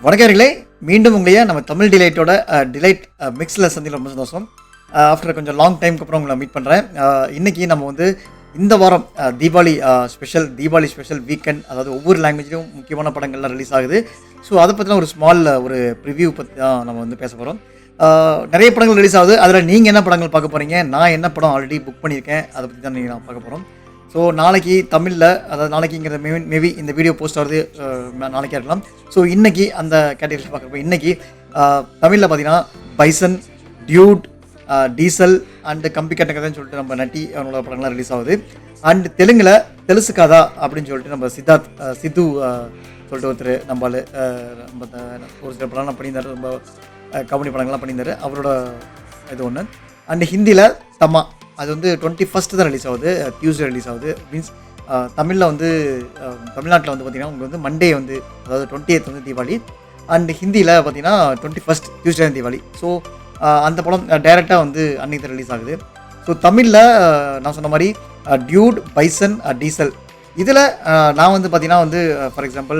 வணக்கர்களே, மீண்டும் உங்களையே நம்ம தமிழ் டிலைட்டோட டிலைட் மிக்ஸில் சந்தியில் ரொம்ப சந்தோஷம். ஆஃப்டர் கொஞ்சம் லாங் டைமுக்கு அப்புறம் உங்களை மீட் பண்ணுறேன். இன்றைக்கி நம்ம வந்து இந்த வாரம் தீபாவளி ஸ்பெஷல் வீக்கெண்ட், அதாவது ஒவ்வொரு லாங்குவேஜ்லையும் முக்கியமான படங்கள்லாம் ரிலீஸ் ஆகுது. ஸோ அதை பற்றின ஒரு ஸ்மால் ஒரு ப்ரிவ்யூ பற்றி தான் நம்ம வந்து பேச போகிறோம். நிறைய படங்கள் ரிலீஸ் ஆகுது. அதில் நீங்கள் என்ன படங்கள் பார்க்க போகிறீங்க, நான் என்ன படம் ஆல்ரெடி புக் பண்ணியிருக்கேன், அதை பற்றி தான் நீங்கள் பார்க்க போகிறோம். ஸோ நாளைக்கு தமிழில், அதாவது நாளைக்குங்கிறது மேபி இந்த வீடியோ போஸ்ட் ஆகுது நாளைக்கே இருக்கலாம். ஸோ இன்றைக்கி அந்த கேட்டகரியில் பார்க்குறப்ப இன்றைக்கி தமிழில் பார்த்தீங்கன்னா பைசன், டியூட், டீசல் அண்டு கம்பி கட்ட கதைன்னு சொல்லிட்டு நம்ம நட்டி அவனோட படங்கள்லாம் ரிலீஸ் ஆகுது. அண்ட் தெலுங்கில் தெலுசுக்காதா அப்படின்னு சொல்லிட்டு நம்ம சித்து சொல்லிட்டு ஒருத்தர் நம்ம ஒரு சில படம்லாம் பண்ணியிருந்தார், ரொம்ப கம்பெனி படங்கள்லாம் பண்ணியிருந்தார், அவரோட இது ஒன்று. அண்டு ஹிந்தியில் தம்மா, அது வந்து 21 தான் ரிலீஸ் ஆகுது, டியூஸ்டே ரிலீஸ் ஆகுது. மீன்ஸ் தமிழில் வந்து தமிழ்நாட்டில் வந்து பார்த்திங்கன்னா உங்களுக்கு வந்து மண்டே வந்து, அதாவது 28 வந்து தீபாவளி. அண்ட் ஹிந்தியில் பார்த்திங்கன்னா 21 டியூஸ்டே தீபாவளி. ஸோ அந்த படம் டைரெக்டாக வந்து அன்றைக்கி தான் ரிலீஸ் ஆகுது. ஸோ தமிழில் நான் சொன்ன மாதிரி டியூட், பைசன், டீசல். இதில் நான் வந்து பார்த்திங்கன்னா வந்து for example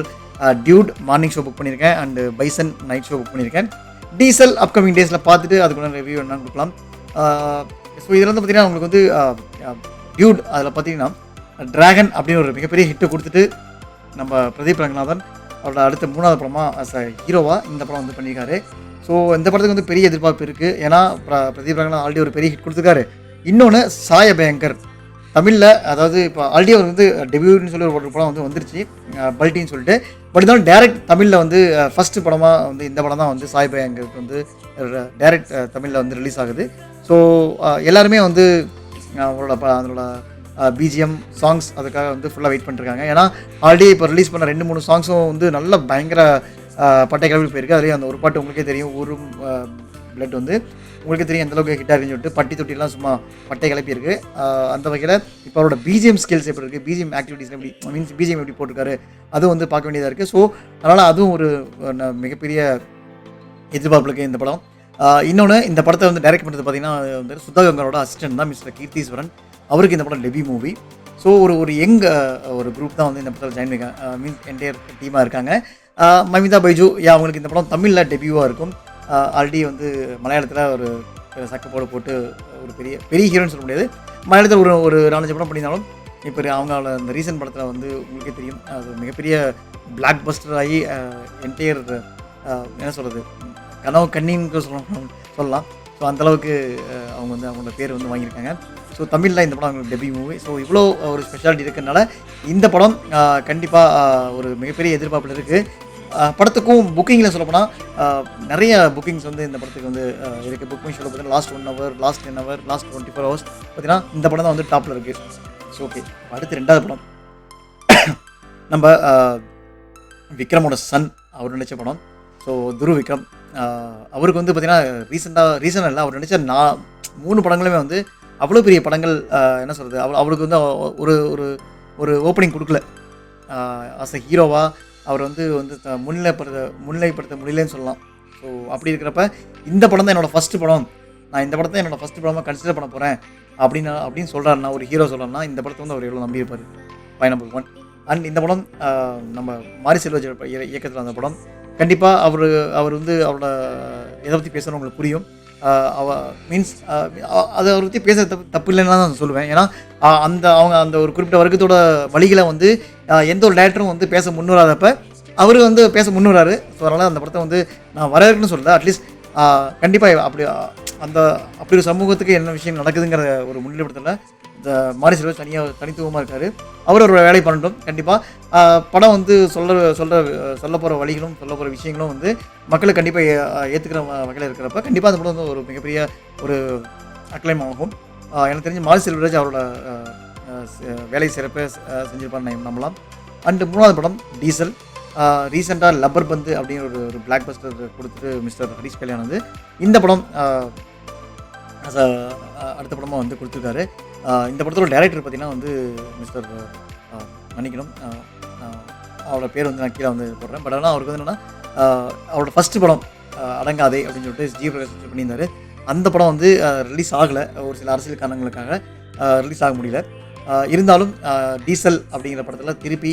dude morning show book பண்ணியிருக்கேன், and Bison night show book பண்ணியிருக்கேன். டீசல் அப்கமிங் டேஸில் பார்த்துட்டு அதுக்குள்ள ரிவ்யூ என்னன்னு கொடுக்கலாம். ஸோ இதில் வந்து பார்த்திங்கன்னா உங்களுக்கு வந்து டியூட், அதில் பார்த்திங்கன்னா ட்ராகன் அப்படின்னு ஒரு மிகப்பெரிய ஹிட்டை கொடுத்துட்டு நம்ம பிரதீப் ரங்கநாதன் அவரோட அடுத்த 3வது படமாக அஸ் அ ஹீரோவாக இந்த படம் வந்து பண்ணியிருக்காரு. ஸோ இந்த படத்துக்கு வந்து பெரிய எதிர்பார்ப்பு இருக்குது. ஏன்னா பிரதீப் ரங்கநாதன் ஆல்ரெடி ஒரு பெரிய ஹிட் கொடுத்துருக்காரு. இன்னொன்று சாய பயங்கர் தமிழில், அதாவது இப்போ ஆல்ரெடி அவர் வந்து டெபியூட்னு சொல்லி ஒரு படம் வந்து வந்துருச்சு, பல்ட்டின்னு சொல்லிட்டு. பட் இருந்தாலும் டேரக்ட் தமிழில் வந்து ஃபஸ்ட்டு படமாக வந்து இந்த படம் தான் வந்து சாய் பயங்கருக்கு வந்து டேரக்ட் தமிழில் வந்து ரிலீஸ் ஆகுது. ஸோ எல்லாருமே வந்து அதோட பிஜிஎம் சாங்ஸ் அதுக்காக வந்து ஃபுல்லாக வெயிட் பண்ணிருக்காங்க. ஏன்னா ஆல்ரெடி இப்போ ரிலீஸ் பண்ண 2-3 சாங்ஸும் வந்து நல்ல பயங்கர பட்டை கிளம்பி போயிருக்கு. அதுலேயும் அந்த ஒரு பாட்டு உங்களுக்கே தெரியும், ஒரு பிளட் வந்து உங்களுக்கே தெரியும் எந்தளவுக்கு ஹிட்டாக இருக்குன்னு சொல்லிட்டு. பட்டி தொட்டிலாம் சும்மா பட்டை கிளப்பி இருக்குது. அந்த வகையில் இப்போ அவரோட பிஜிஎம் ஸ்கில்ஸ் எப்படி இருக்குது, பிஜிஎம் ஆக்டிவிட்டீஸ் எப்படி, மீன்ஸ் பிஜிஎம் எப்படி போட்டிருக்காரு, அதுவும் வந்து பார்க்க வேண்டியதாக இருக்குது. ஸோ அதனால் அதுவும் ஒரு மிகப்பெரிய எதிர்பார்ப்பு இருக்குது இந்த படம். இன்னொன்று, இந்த படத்தை வந்து டைரக்ட் பண்ணுறது பார்த்திங்கன்னா வந்து சுதாகங்கரோட அசிஸ்டன்ட் தான் மிஸ்டர் கீர்த்தீஸ்வரன். அவருக்கு இந்த படம் டெபியூ மூவி. ஸோ ஒரு யங் ஒரு குரூப் தான் வந்து இந்த படத்தில் ஜாயின் பண்ணியிருக்காங்க, மீன்ஸ் என்டையர் டீமாக இருக்காங்க. மமிதா பைஜு, அவங்களுக்கு இந்த படம் தமிழில் டெபியூவாக இருக்கும். ஆல்ரெடி வந்து மலையாளத்தில் ஒரு சக்கப்போடு போட்டு ஒரு பெரிய ஹீரோன்னு சொல்ல முடியாது, மலையாளத்தில் ஒரு 4-5 படம் பண்ணியிருந்தாலும் இப்போ அவங்களோட இந்த ரீசன்ட் படத்தில் வந்து உங்களுக்கே தெரியும், அது மிகப்பெரிய பிளாக் பஸ்டர் ஆகி என்டையர் என்ன சொல்கிறது, கனவு கண்ணின்னு சொல்லலாம். ஸோ அந்தளவுக்கு அவங்க வந்து அவங்களோட பேர் வந்து வாங்கியிருக்காங்க. ஸோ தமிழில் இந்த படம் அவங்களுக்கு டெபியூ மூவி. ஸோ இவ்வளோ ஒரு ஸ்பெஷாலிட்டி இருக்கிறதுனால இந்த படம் கண்டிப்பாக ஒரு மிகப்பெரிய எதிர்பார்ப்பில் இருக்குது. படத்துக்கும் புக்கிங்கில் சொல்லப்போனால் நிறைய புக்கிங்ஸ் வந்து இந்த படத்துக்கு வந்து இருக்குது. புக்கிங் ஷோவில் பார்த்தீங்கன்னா last 1 hour, last 10 hour, last 24 hours பார்த்தீங்கன்னா இந்த படம் தான் வந்து டாப்பில் இருக்குது. ஸோ ஓகே, அடுத்து 2வது படம் நம்ம விக்ரமோட சன், அவர் நடித்த படம். ஸோ துரு விக்ரம், அவருக்கு வந்து பார்த்திங்கன்னா ரீசனாக இல்லை, அவர் நடித்த 3 படங்களுமே வந்து அவ்வளோ பெரிய படங்கள். என்ன சொல்கிறது, அவருக்கு வந்து ஒரு ஓப்பனிங் கொடுக்கல. ஆஸ் அ ஹீரோவாக அவர் வந்து முன்னிலைப்படுத்த முடியலன்னு சொல்லலாம். ஸோ அப்படி இருக்கிறப்ப இந்த படம் தான் என்னோடய ஃபஸ்ட்டு படம், நான் இந்த படத்தை என்னோடய ஃபஸ்ட்டு படமாக கன்சிடர் பண்ண போகிறேன் அப்படின்னு சொல்கிறாருன்னா, ஒரு ஹீரோ சொல்கிறாருன்னா இந்த படத்தை வந்து அவர் எவ்வளோ நம்பியிருப்பார். நம்பர் 1. அண்ட் இந்த படம் நம்ம மாரி செல்வராஜ் இயக்கத்தில் அந்த படம். கண்டிப்பாக அவர் வந்து அவரோட எதை பற்றி பேசுகிறோம் உங்களுக்கு புரியும். மீன்ஸ் அதை அவரை பற்றி பேச தப்பு இல்லைன்னா தான் சொல்லுவேன். ஏன்னா அவங்க அந்த ஒரு குறிப்பிட்ட வர்க்கத்தோட வழிகளை வந்து எந்த ஒரு டேரக்டரும் வந்து பேச முன்வராதப்ப அவர் வந்து பேச முன்வராரு. ஸோ அதனால் அந்த படத்தை வந்து நான் வரவேற்கணும்னு சொல்லலை, அட்லீஸ்ட் கண்டிப்பாக அப்படி ஒரு சமூகத்துக்கு என்ன விஷயம் நடக்குதுங்கிற ஒரு முன்னிலைப்படுத்தல இந்த மாரி செல்வராஜ் தனித்துவமாக இருக்கார். அவர் ஒரு வேலை பண்ணட்டும். கண்டிப்பாக படம் வந்து சொல்ல போகிற வழிகளும் சொல்ல போகிற விஷயங்களும் வந்து மக்களை கண்டிப்பாக ஏற்றுக்கிற வகையில் இருக்கிறப்ப கண்டிப்பாக அந்த படம் வந்து ஒரு மிகப்பெரிய ஒரு அக்ளைம் ஆகும். எனக்கு தெரிஞ்சு மாரி செல்வராஜ் அவரோட வேலை சிறப்பை செஞ்சிருப்பான்னு நம்பலாம். அண்டு 3வது படம் டீசல். ரீசெண்டாக லப்பர் பந்து அப்படிங்கிற ஒரு பிளாக் பஸ்டர் கொடுத்துட்டு மிஸ்டர் ஹரிஷ் கல்யாண் வந்து இந்த படம் அடுத்த படமாக வந்து கொடுத்துருக்காரு. இந்த படத்தோட டைரக்டர் பார்த்திங்கன்னா வந்து மிஸ்டர் மன்னிக்கணும், அவரோட பேர் வந்து நான் கீழே வந்து போடுறேன். பட் ஆனால் அவருக்கு வந்து என்னென்னா அவரோட ஃபஸ்ட்டு படம் அடங்காதே அப்படின்னு சொல்லிட்டு ஜி பிரகாஷ் பண்ணியிருந்தார். அந்த படம் வந்து ரிலீஸ் ஆகலை, ஒரு சில அரசியல் காரணங்களுக்காக ரிலீஸ் ஆக முடியல. இருந்தாலும் டீசல் அப்படிங்கிற படத்தில் திருப்பி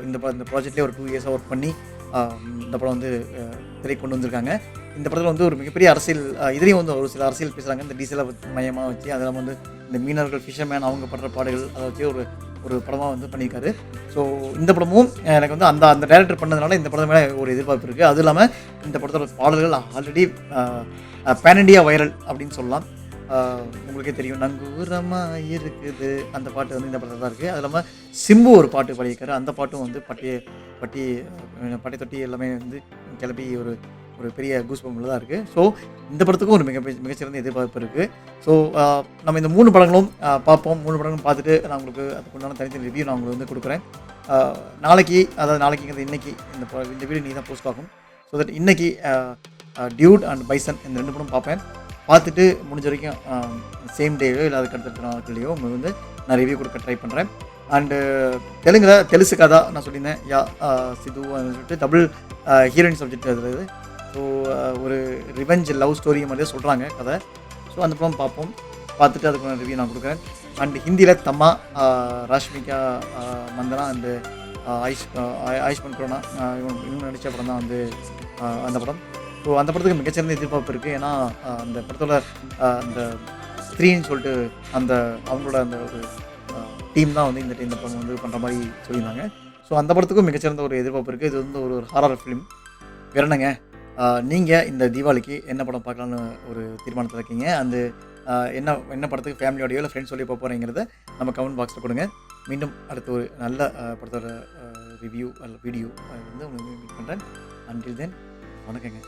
இந்த ப்ராஜெக்ட்லேயே ஒரு 2 years ஒர்க் பண்ணி இந்த படம் வந்து திரை கொண்டு வந்திருக்காங்க. இந்த படத்தில் வந்து ஒரு மிகப்பெரிய அரசியல் இதுலேயும் வந்து ஒரு சில அரசியல் பேசுகிறாங்க. இந்த டீசலை மையமாக வச்சு அதெல்லாம் வந்து இந்த மீனவர்கள் ஃபிஷர்மேன் அவங்க படுற பாடுகள் அதை வச்சு ஒரு படமாக வந்து பண்ணியிருக்காரு. ஸோ இந்த படமும் எனக்கு வந்து அந்த டேரக்டர் பண்ணதுனால இந்த படம் மேலே ஒரு எதிர்பார்ப்பு இருக்குது. அதுவும் இல்லாமல் இந்த படத்தோட பாடல்கள் ஆல்ரெடி பேன் இண்டியா வைரல் அப்படின்னு சொல்லலாம். உங்களுக்கே தெரியும், நங்கூரமாக இருக்குது அந்த பாட்டு வந்து இந்த படத்தில் தான் இருக்குது. அது இல்லாமல் சிம்பு ஒரு பாட்டு பாடியிருக்காரு. அந்த பாட்டும் வந்து பட்டி தொட்டி எல்லாமே வந்து கிளப்பி ஒரு பெரிய கூஸ் பம்பில் தான் இருக்குது. ஸோ இந்த படத்துக்கும் ஒரு மிகச்சிறந்த எதிர்பார்ப்பு இருக்குது. ஸோ நம்ம இந்த 3 படங்களும் பார்ப்போம். 3 படங்களும் பார்த்துட்டு நான் உங்களுக்கு அதுக்குண்டான தனித்தனி ரிவ்யூ நான் உங்களுக்கு வந்து கொடுக்குறேன். நாளைக்குங்கிறது இன்றைக்கி இந்த வீடியோ நீ தான் போஸ்ட் ஆகும். ஸோ தட் இன்றைக்கி டியூட் அண்ட் பைசன் இந்த 2 படம் பார்ப்பேன். பார்த்துட்டு முடிஞ்ச வரைக்கும் சேம் டேவோ இல்லை அதுக்கு அடுத்த நாட்கள்லையோ உங்களுக்கு வந்து நான் ரிவ்யூ கொடுக்க ட்ரை பண்ணுறேன். அண்டு தெலுங்கில் தெலுசு கதா நான் சொல்லியிருந்தேன், சிது சொல்லிட்டு டபுள் ஹீரோயின் சப்ஜெக்ட் அது. ஸோ ஒரு ரிவெஞ்ச் லவ் ஸ்டோரி மாதிரியே சொல்கிறாங்க கதை. ஸோ அந்த படம் பார்ப்போம். பார்த்துட்டு அதுக்கான ரிவ்யூ நான் கொடுக்குறேன். அண்டு ஹிந்தியில் தம்மா, ராஷ்மிகா மந்தனா அண்டு ஆயுஷ்மான் குரானா இவங்க நடித்த படம் தான் வந்து அந்த படம். ஸோ அந்த படத்துக்கு மிகச்சிறந்த எதிர்பார்ப்பு இருக்குது. ஏன்னா அந்த படத்தோட அந்த ஸ்க்ரீன்னு சொல்லிட்டு அவங்களோட அந்த ஒரு டீம் தான் வந்து இந்த படம் வந்து பண்ணுற மாதிரி சொல்லியிருந்தாங்க. ஸோ அந்த படத்துக்கும் மிகச்சிறந்த ஒரு எதிர்பார்ப்பு இருக்குது. இது வந்து ஒரு ஹாரர் ஃபிலிம். வேறனங்க, நீங்கள் இந்த தீபாவளிக்கு என்ன படம் பார்க்கலான்னு ஒரு தீர்மானத்தில் இருக்கீங்க? அந்த என்ன படத்துக்கு ஃபேமிலியோடையோ இல்லை ஃப்ரெண்ட்ஸோடையோ போக போகிறீங்கிறத நம்ம கமெண்ட் பாக்ஸில் கொடுங்க. மீண்டும் அடுத்த ஒரு நல்ல படத்தோட ரிவ்யூ அல்ல வீடியோ வந்து உங்களுக்கு மீட் பண்ணுறேன். அன்டில் தென் வணக்கங்க.